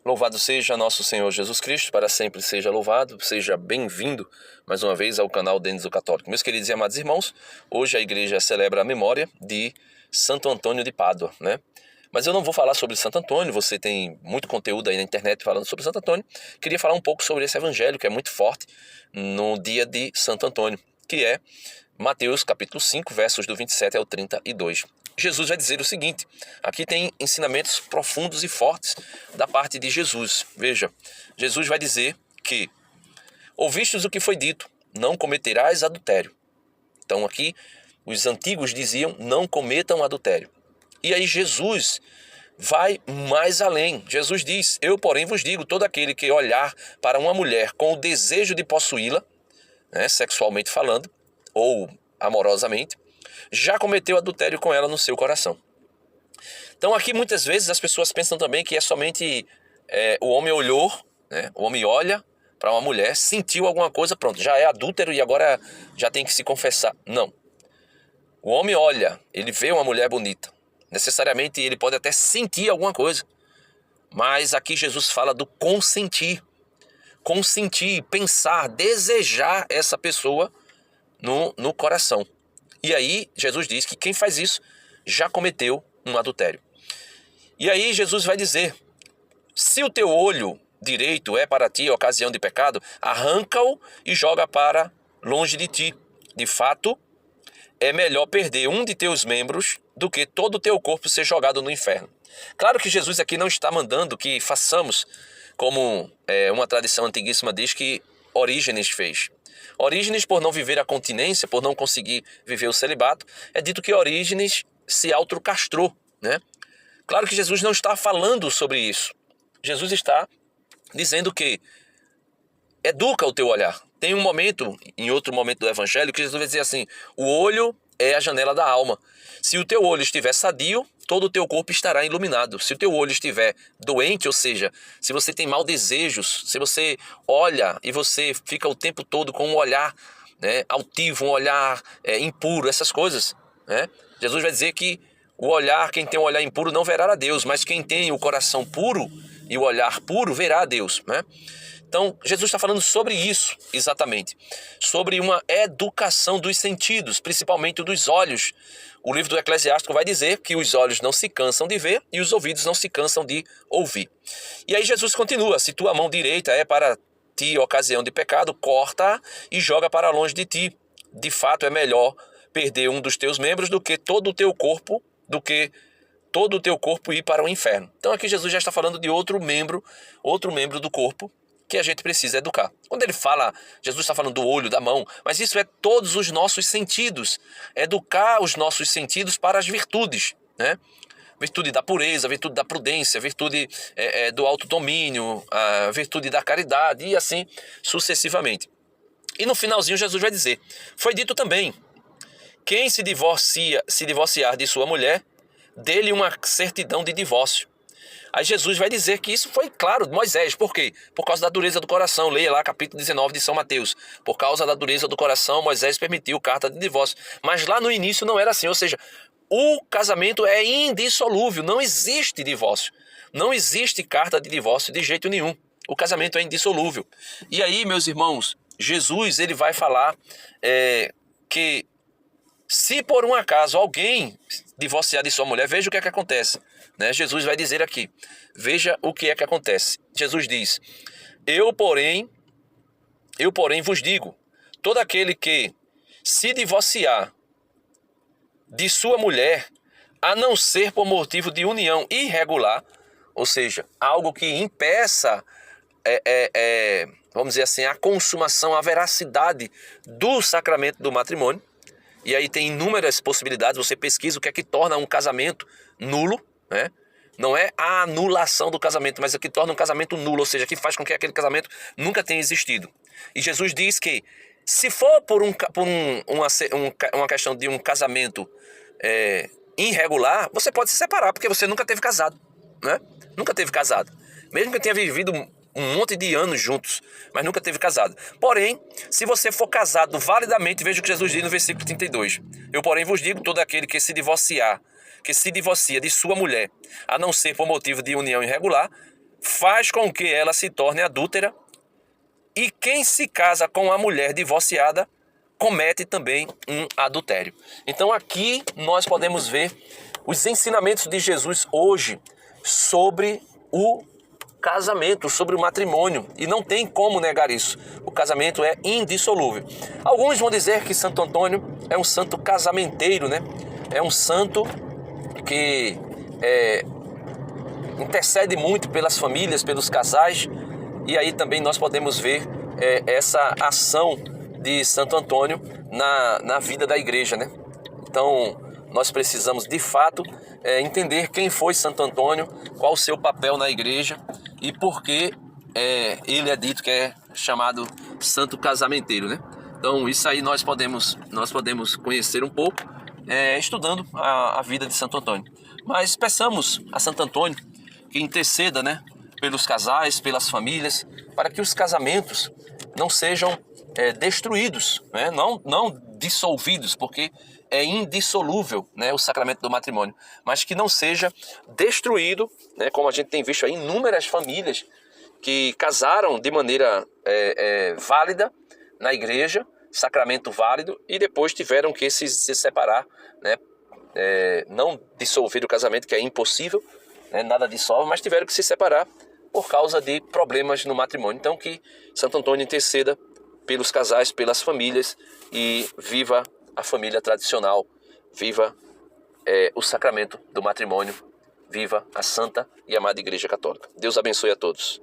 Louvado seja nosso Senhor Jesus Cristo, para sempre seja louvado, seja bem-vindo mais uma vez ao canal Denis o Católico. Meus queridos e amados irmãos, hoje a igreja celebra a memória de Santo Antônio de Pádua, né? Mas eu não vou falar sobre Santo Antônio, você tem muito conteúdo aí na internet falando sobre Santo Antônio. Queria falar um pouco sobre esse evangelho que é muito forte no dia de Santo Antônio, que é Mateus capítulo 5, versos do 27 ao 32. Jesus vai dizer o seguinte, aqui tem ensinamentos profundos e fortes da parte de Jesus. Veja, Jesus vai dizer que ouvistes o que foi dito, não cometerás adultério. Então aqui os antigos diziam não cometam adultério. E aí Jesus vai mais além. Jesus diz, eu porém vos digo, todo aquele que olhar para uma mulher com o desejo de possuí-la, né, sexualmente falando, ou amorosamente, já cometeu adultério com ela no seu coração. Então aqui muitas vezes as pessoas pensam também que é somente o homem olhou, né? O homem olha para uma mulher, sentiu alguma coisa, pronto, já é adúltero e agora já tem que se confessar. Não. O homem olha, ele vê uma mulher bonita. Necessariamente ele pode até sentir alguma coisa. Mas aqui Jesus fala do consentir. Consentir, pensar, desejar essa pessoa no coração. E aí Jesus diz que quem faz isso já cometeu um adultério. E aí Jesus vai dizer, se o teu olho direito é para ti ocasião de pecado, arranca-o e joga para longe de ti. De fato, é melhor perder um de teus membros do que todo o teu corpo ser jogado no inferno. Claro que Jesus aqui não está mandando que façamos como uma tradição antiguíssima diz que Orígenes fez. Orígenes, por não viver a continência, por não conseguir viver o celibato, é dito que Orígenes se autocastrou, né? Claro que Jesus não está falando sobre isso. Jesus está dizendo que educa o teu olhar. Tem um momento, em outro momento do evangelho, que Jesus vai dizer assim, o olho é a janela da alma. Se o teu olho estiver sadio, todo o teu corpo estará iluminado. Se o teu olho estiver doente, ou seja, se você tem maus desejos, se você olha e você fica o tempo todo com um olhar, né, altivo, um olhar impuro, essas coisas, né? Jesus vai dizer que o olhar, quem tem um olhar impuro não verá a Deus, mas quem tem o coração puro e o olhar puro verá a Deus, né? Então, Jesus está falando sobre isso, exatamente. Sobre uma educação dos sentidos, principalmente dos olhos. O livro do Eclesiástico vai dizer que os olhos não se cansam de ver e os ouvidos não se cansam de ouvir. E aí Jesus continua, se tua mão direita é para ti ocasião de pecado, corta e joga para longe de ti. De fato, é melhor perder um dos teus membros do que todo o teu corpo ir para o inferno. Então aqui Jesus já está falando de outro membro do corpo, que a gente precisa educar. Quando ele fala, Jesus está falando do olho, da mão, mas isso é todos os nossos sentidos. Educar os nossos sentidos para as virtudes, né? Virtude da pureza, virtude da prudência, virtude do autodomínio, a virtude da caridade e assim sucessivamente. E no finalzinho Jesus vai dizer, foi dito também, quem se divorciar de sua mulher, dê-lhe uma certidão de divórcio. Aí Jesus vai dizer que isso foi claro de Moisés. Por quê? Por causa da dureza do coração. Leia lá capítulo 19 de São Mateus. Por causa da dureza do coração, Moisés permitiu carta de divórcio. Mas lá no início não era assim. Ou seja, o casamento é indissolúvel. Não existe divórcio. Não existe carta de divórcio de jeito nenhum. O casamento é indissolúvel. E aí, meus irmãos, Jesus ele vai falar que se por um acaso alguém divorciar de sua mulher, veja o que é que acontece. Né? Jesus vai dizer aqui, veja o que é que acontece. Jesus diz, eu porém vos digo, todo aquele que se divorciar de sua mulher, a não ser por motivo de união irregular, ou seja, algo que impeça, vamos dizer assim, a consumação, a veracidade do sacramento do matrimônio, e aí tem inúmeras possibilidades, você pesquisa o que é que torna um casamento nulo, né? Não é a anulação do casamento, mas é que torna um casamento nulo, ou seja, que faz com que aquele casamento nunca tenha existido. E Jesus diz que se for por uma questão de um casamento irregular, você pode se separar, porque você nunca teve casado, né? Nunca teve casado. Mesmo que tenha vivido um monte de anos juntos, mas nunca teve casado. Porém, se você for casado validamente, veja o que Jesus diz no versículo 32. Eu, porém, vos digo, todo aquele que se divorcia de sua mulher, a não ser por motivo de união irregular, faz com que ela se torne adúltera, e quem se casa com a mulher divorciada comete também um adultério. Então aqui nós podemos ver os ensinamentos de Jesus hoje sobre o casamento, sobre o matrimônio, e não tem como negar isso. O casamento é indissolúvel. Alguns vão dizer que Santo Antônio é um santo casamenteiro, né? É um santo que intercede muito pelas famílias, pelos casais, e aí também nós podemos ver essa ação de Santo Antônio na vida da igreja, né? Então nós precisamos de fato entender quem foi Santo Antônio, qual o seu papel na igreja e por que ele é dito que é chamado santo casamenteiro, né? Então isso aí nós podemos conhecer um pouco estudando a vida de Santo Antônio. Mas peçamos a Santo Antônio que interceda, né, pelos casais, pelas famílias, para que os casamentos não sejam destruídos, né? Não dissolvidos, porque é indissolúvel, né, o sacramento do matrimônio, mas que não seja destruído, né, como a gente tem visto aí inúmeras famílias que casaram de maneira válida na igreja, sacramento válido, e depois tiveram que se separar, né, não dissolver o casamento, que é impossível, né, nada dissolve, mas tiveram que se separar por causa de problemas no matrimônio. Então que Santo Antônio interceda pelos casais, pelas famílias, e viva a família tradicional, viva o sacramento do matrimônio, viva a Santa e Amada Igreja Católica. Deus abençoe a todos.